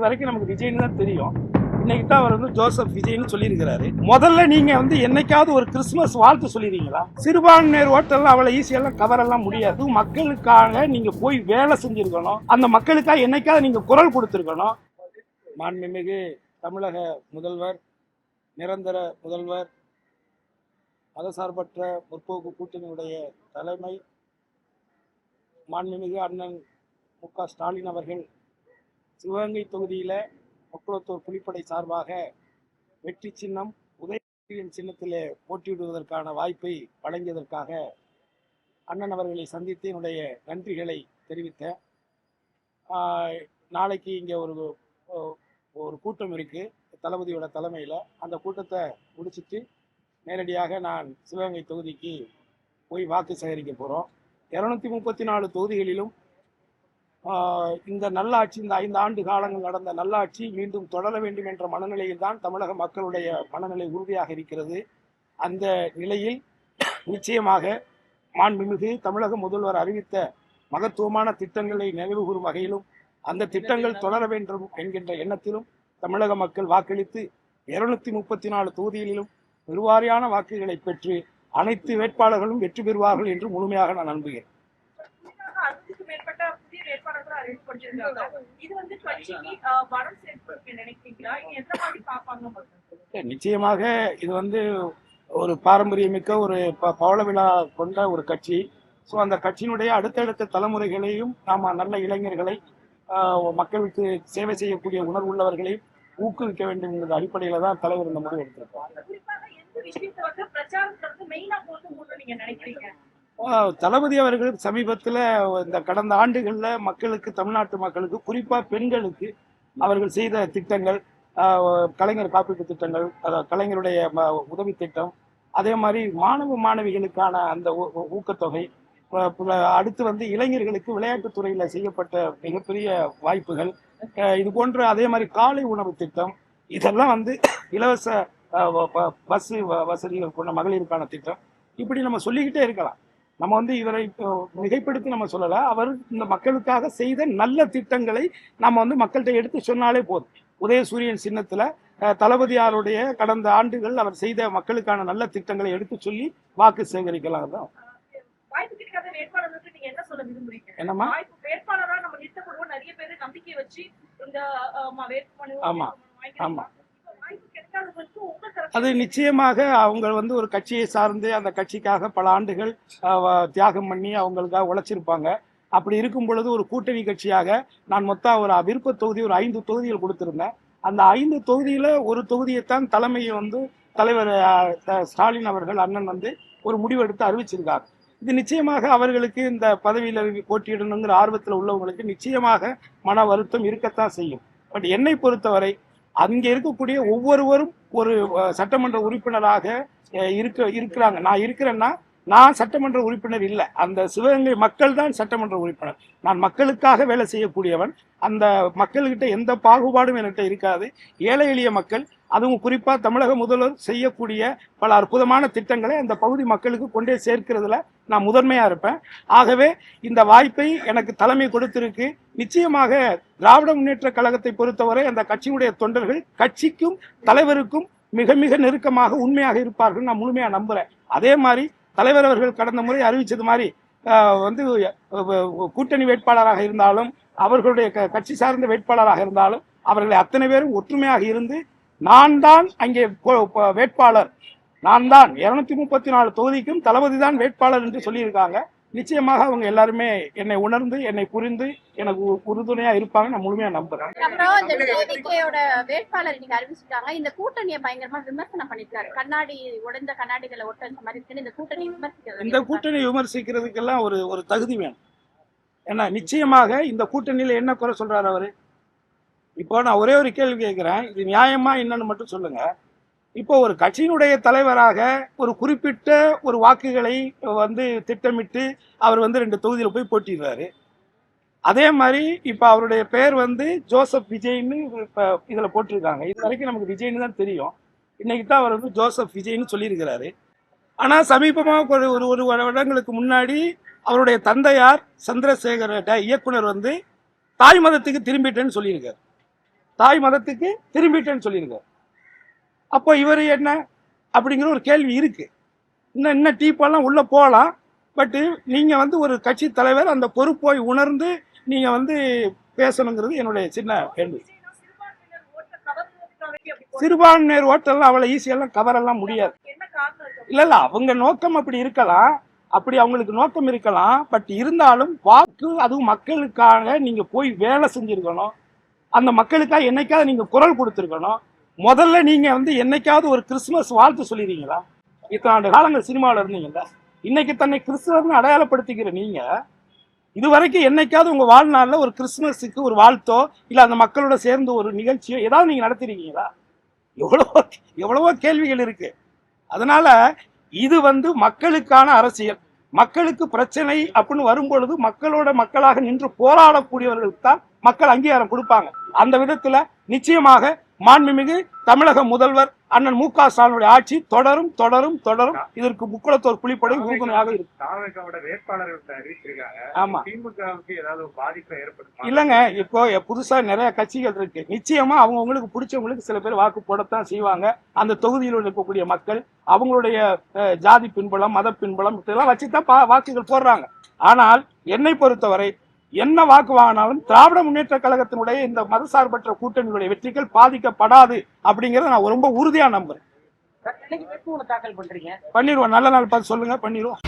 வரைக்கும் நமக்கு விஜய்னு தான் தெரியும். இன்னைக்கு தான் அவர் வந்து ஜோசப் விஜய்னு சொல்லியிருக்கிறாரு. முதல்ல நீங்க வந்து என்னைக்காவது ஒரு கிறிஸ்துமஸ் வாழ்த்து சொல்லிருக்கீங்களா? சிறுபான்மையினர் ஓட்டெல்லாம் அவ்வளவு ஈஸியெல்லாம் கவரெல்லாம் முடியாது. மக்களுக்காக நீங்க போய் வேலை செஞ்சிருக்கணும். அந்த மக்களுக்காக என்னைக்காவது நீங்க குரல் கொடுத்திருக்கணும். மாண்புமிகு தமிழக முதல்வர், நிரந்தர முதல்வர், மதசார்பற்ற முற்போக்கு கூட்டணியுடைய தலைமை மாண்புமிகு அண்ணன் மு.க. ஸ்டாலின் அவர்கள் சிவகங்கை தொகுதியில் முக்குளத்தூர் புலிப்படை சார்பாக வெற்றி சின்னம் உதயசூரியன் சின்னத்திலே போட்டியிடுவதற்கான வாய்ப்பை வழங்கியதற்காக அண்ணன் அவர்களை சந்தித்து என்னுடைய நன்றிகளை தெரிவித்தேன். நாளைக்கு இங்கே ஒரு கூட்டம் இருக்குது தளபதியோட தலைமையில். அந்த கூட்டத்தை முடிச்சுட்டு நேரடியாக நான் சிவகங்கை தொகுதிக்கு போய் வாக்கு சேகரிக்க போகிறோம். 234 தொகுதிகளிலும் இந்த நல்லாட்சி, இந்த 5 ஆண்டு காலங்கள் நடந்த நல்லாட்சி மீண்டும் தொடர வேண்டும் என்ற மனநிலையில் தான் தமிழக மக்களுடைய மனநிலை உறுதியாக இருக்கிறது. அந்த நிலையில் நிச்சயமாக மாண்புமிகு தமிழக முதல்வர் அறிவித்த மகத்துவமான திட்டங்களை நிறைவுகூறும் வகையிலும் அந்த திட்டங்கள் தொடர வேண்டும் என்கின்ற எண்ணத்திலும் தமிழக மக்கள் வாக்களித்து 234 தொகுதிகளிலும் பெருவாரியான வாக்குகளை பெற்று அனைத்து வேட்பாளர்களும் வெற்றி பெறுவார்கள் என்று முழுமையாக நான் நம்புகிறேன். நிச்சயமாக இது வந்து ஒரு பாரம்பரியமிக்க ஒரு பவள விழா கொண்ட ஒரு கட்சி. ஸோ அந்த கட்சியினுடைய அடுத்தடுத்த தலைமுறைகளையும் நாம் நல்ல இளைஞர்களை, மக்களுக்கு சேவை செய்யக்கூடிய உணர்வுள்ளவர்களை ஊக்குவிக்க வேண்டும் என்ற அடிப்படையில் தான் தலைவர் இந்த முடிவு எடுத்திருக்கார். தளபதி அவர்கள் சமீபத்தில் இந்த கடந்த ஆண்டுகளில் மக்களுக்கு, தமிழ்நாட்டு மக்களுக்கு, குறிப்பாக பெண்களுக்கு அவர்கள் செய்த திட்டங்கள், கலைஞர் காப்பீட்டு திட்டங்கள், கலைஞருடைய உதவி திட்டம், அதே மாதிரி மாணவ மாணவிகளுக்கான அந்த ஊக்கத்தொகை, அடுத்து வந்து இளைஞர்களுக்கு விளையாட்டுத்துறையில் செய்யப்பட்ட மிகப்பெரிய வாய்ப்புகள், இது போன்ற அதே மாதிரி காலை உணவு திட்டம், இதெல்லாம் வந்து இலவச பஸ் வசதிகள் கொண்ட மகளிருக்கான திட்டம், இப்படி நம்ம சொல்லிக்கிட்டே இருக்கலாம். நம்ம வந்து இவரை மிகைப்படுத்தி நம்ம சொல்லலை. அவர் இந்த மக்களுக்காக செய்த நல்ல திட்டங்களை நம்ம வந்து மக்கள்கிட்ட எடுத்து சொன்னாலே போதும். உதயசூரியன் சின்னத்தில் தளபதியாருடைய கடந்த ஆண்டுகள் அவர் செய்த மக்களுக்கான நல்ல திட்டங்களை எடுத்து சொல்லி வாக்கு சேகரிக்கலாம் தான். என்னம்மா? ஆமா ஆமா, அது நிச்சயமாக அவங்க வந்து ஒரு கட்சியை சார்ந்து அந்த கட்சிக்காக பல ஆண்டுகள் தியாகம் பண்ணி அவங்களுக்காக உழைச்சிருப்பாங்க. அப்படி இருக்கும் பொழுது ஒரு கூட்டணி கட்சியாக நான் மொத்தம் ஒரு விருப்ப தொகுதி ஒரு 5 தொகுதிகள் கொடுத்திருந்தேன். அந்த 5 தொகுதியில ஒரு தொகுதியைத்தான் தலைமையை வந்து தலைவர் ஸ்டாலின் அவர்கள் அண்ணன் வந்து ஒரு முடிவெடுத்து அறிவிச்சிருக்காங்க. இது நிச்சயமாக அவர்களுக்கு இந்த பதவியில் போட்டியிடணுங்கிற ஆர்வத்தில் உள்ளவங்களுக்கு நிச்சயமாக மன வருத்தம் இருக்கத்தான் செய்யும். பட் என்னை பொறுத்தவரை அங்கே இருக்கக்கூடிய ஒவ்வொருவரும் ஒரு சட்டமன்ற உறுப்பினராக இருக்கிறாங்க. நான் இருக்கிறேன்னா நான் சட்டமன்ற உறுப்பினர் இல்லை, அந்த சிவகங்கை மக்கள் தான் சட்டமன்ற உறுப்பினர். நான் மக்களுக்காக வேலை செய்யக்கூடியவன். அந்த மக்கள்கிட்ட எந்த பாகுபாடும் என்கிட்ட இருக்காது. ஏழை எளிய மக்கள், அதுவும் குறிப்பாக தமிழக முதல்வர் செய்யக்கூடிய பல அற்புதமான திட்டங்களை அந்த பகுதி மக்களுக்கு கொண்டே சேர்க்கிறதுல நான் முதன்மையாக இருப்பேன். ஆகவே இந்த வாய்ப்பை எனக்கு தலைமை கொடுத்திருக்கு. நிச்சயமாக திராவிட முன்னேற்ற கழகத்தை பொறுத்தவரை அந்த கட்சியுடைய தொண்டர்கள் கட்சிக்கும் தலைவருக்கும் மிக மிக நெருக்கமாக உண்மையாக இருப்பார்கள் நான் முழுமையாக நம்புகிறேன். அதே மாதிரி தலைவர் அவர்கள் கடந்த முறை அறிவித்தது மாதிரி வந்து கூட்டணி வேட்பாளராக இருந்தாலும் அவர்களுடைய கட்சி சார்ந்த வேட்பாளராக இருந்தாலும் அவர்களை அத்தனை பேரும் ஒற்றுமையாக இருந்து நான் தான் அங்கே வேட்பாளர், நான் தான் 234 தொகுதிக்கும் தளபதி தான் வேட்பாளர் என்று சொல்லியிருக்காங்க. நிச்சயமாக அவங்க எல்லாருமே என்னை உணர்ந்து என்னை புரிந்து எனக்கு உறுதுணையா இருப்பாங்க நான் முழுமையா நம்புறேன். அப்புறம் இந்த டிவிகேயோட வேட்பாளர் இன்னைக்கு அறிவிச்சிட்டாங்க. இந்த கூட்டணியை பயங்கரமா விமர்சனம் பண்ணிருக்காரு. கண்ணாடி உடைந்த கண்ணாடிகளை ஒட்ட மாதிரி இருக்கு. இந்த கூட்டணி விமர்சிக்கிறது, இந்த கூட்டணி விமர்சிக்கிறதுக்கெல்லாம் ஒரு தகுதி வேணும். ஏன்னா நிச்சயமாக இந்த கூட்டணியில என்ன குறை சொல்றாரு அவரு? இப்போ நான் ஒரே ஒரு கேள்வி கேட்கிறேன், இது நியாயமா என்னன்னு மட்டும் சொல்லுங்க. இப்போ ஒரு கட்சியினுடைய தலைவராக ஒரு குறிப்பிட்ட ஒரு வாக்குகளை வந்து திட்டமிட்டு அவர் வந்து 2 தொகுதியில் போய் போட்டிடுறாரு. அதே மாதிரி இப்போ அவருடைய பெயர் வந்து ஜோசப் விஜய்னு இப்போ இதில் போட்டிருக்காங்க. இது வரைக்கும் நமக்கு விஜய்னு தான் தெரியும். இன்னைக்கு தான் அவர் வந்து ஜோசப் விஜய்னு சொல்லியிருக்கிறாரு. ஆனால் சமீபமாக ஒரு வருடங்களுக்கு முன்னாடி அவருடைய தந்தையார் சந்திரசேகர இயக்குனர் வந்து தாய் மதத்துக்கு திரும்பிட்டேன்னு சொல்லியிருக்காரு. தாய் மதத்துக்கு திரும்பிட்டேன்னு சொல்லியிருங்க. அப்போ இவர் என்ன அப்படிங்கிற ஒரு கேள்வி இருக்கு. இன்னும் டீப்பெல்லாம் உள்ள போகலாம். பட்டு நீங்க வந்து ஒரு கட்சி தலைவர், அந்த பொறுப்பை உணர்ந்து நீங்க வந்து பேசணுங்கிறது என்னுடைய சின்ன கேள்வி. சிறுபான்மையினர் ஓட்டெல்லாம் அவ்வளவு ஈஸியெல்லாம் கவரெல்லாம் முடியாது. இல்ல அவங்க நோக்கம் அப்படி இருக்கலாம், அப்படி அவங்களுக்கு நோக்கம் இருக்கலாம். பட் இருந்தாலும் வாக்கு, அதுவும் மக்களுக்காக நீங்க போய் வேலை செஞ்சிருக்கணும். அந்த மக்களுக்காக என்னைக்காவது நீங்க குரல் கொடுத்துருக்கணும். முதல்ல நீங்க வந்து என்னைக்காவது ஒரு கிறிஸ்துமஸ் வாழ்த்து சொல்லிடுறீங்களா? இத்தனை ஆண்டு காலங்கள் சினிமாவில் இருந்தீங்கல்ல, இன்னைக்கு தன்னை கிறிஸ்தவர்னு அடையாளப்படுத்திக்கிற நீங்க இதுவரைக்கும் என்னைக்காவது உங்க வாழ்நாளில் ஒரு கிறிஸ்துமஸுக்கு ஒரு வாழ்த்தோ இல்ல அந்த மக்களோட சேர்ந்து ஒரு நிகழ்ச்சியோ ஏதாவது நீங்க நடத்திருக்கீங்களா? எவ்வளவோ கேள்விகள் இருக்கு. அதனால இது வந்து மக்களுக்கான அரசியல். மக்களுக்கு பிரச்சனை அப்படின்னு வரும்பொழுது மக்களோட மக்களாக நின்று போராடக்கூடியவர்களுக்கு தான் மக்கள் அங்கீகாரம் கொடுப்பாங்க. அந்த விதத்துல நிச்சயமாக மாண்புமிகு தமிழக முதல்வர் அண்ணன் மு.க. ஸ்டாலினுடைய ஆட்சி தொடரும் தொடரும் தொடரும். இதற்கு முக்குளத்தோர் புலிப்படை உறுதுணையாக இருக்கும். ஆமா, இல்லங்க, இப்போ புதுசா நிறைய கட்சிகள் இருக்கு. நிச்சயமா அவங்களுக்கு பிடிச்சவங்களுக்கு சில பேர் வாக்கு போடத்தான் செய்வாங்க. அந்த தொகுதியில் இருக்கக்கூடிய மக்கள் அவங்களுடைய ஜாதி பின்புலம், மத பின்புலம் இதெல்லாம் வச்சுதான் வாக்குகள் போடுறாங்க. ஆனால் என்னை பொறுத்தவரை என்ன வாக்கு வாங்கினாலும் திராவிட முன்னேற்ற கழகத்தினுடைய இந்த மதசார்பற்ற கூட்டணியுடைய வெற்றிகள் பாதிக்கப்படாது அப்படிங்கறத நான் ரொம்ப உறுதியா நம்புறேன். தாக்கல் பண்றீங்க? பண்ணிடுவோம். நல்ல நாள் பார்த்து சொல்லுங்க, பண்ணிடுவோம்.